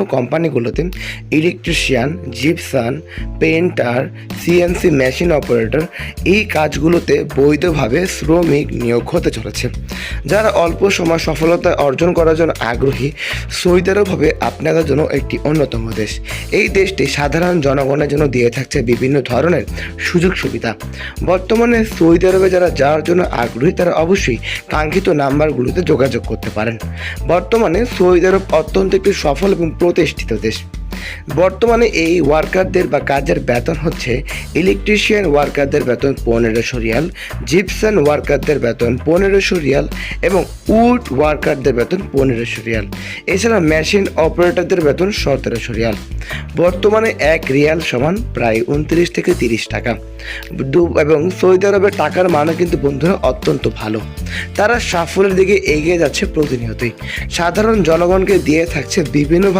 কোম্পানিগুলোতে electrician, gypsum, painter, CNC machine operator এই কাজগুলোতে বৈধভাবে শ্রমিক নিয়োগ হতে চলেছে। যারা অল্প সময় সফলতা অর্জন করার জন্য আগ্রহী, সৌদি আরব হবে আপনাদের জন্য একটি অন্যতম দেশ। এই দেশটি সাধারণ জনগণের জন্য দিয়ে থাকছে বিভিন্ন ধরনের সুযোগ সুবিধা। বর্তমানে সৌদি আরবে যারা যাওয়ার জন্য আগ্রহী তারা অবশ্যই কাঙ্ক্ষিত নাম্বারগুলোতে যোগাযোগ করতে পারেন। বর্তমানে সৌদি আরব অত্যন্ত একটি সফল এবং প্রতিষ্ঠিত দেশ। বর্তমানে এই ওয়ার্কারদের বা কাজের বেতন হচ্ছে ইলেকট্রিশিয়ান ওয়ার্কারদের বেতন 1500 রিয়াল, জিপসান ওয়ার্কারদের বেতন 1500 রিয়াল এবং উড ওয়ার্কারদের বেতন 1500 রিয়াল। এছাড়া মেশিন অপারেটরদের বেতন 1700 রিয়াল। বর্তমানে 1 রিয়াল সমান প্রায় 29 থেকে 30 টাকা। এবং সৌদি আরবের টাকার মানও কিন্তু বন্ধুরা অত্যন্ত ভালো। তারা সাফল্যের দিকে এগিয়ে যাচ্ছে প্রতিনিয়তই। সাধারণ জনগণকে দিয়ে থাকছে বিভিন্ন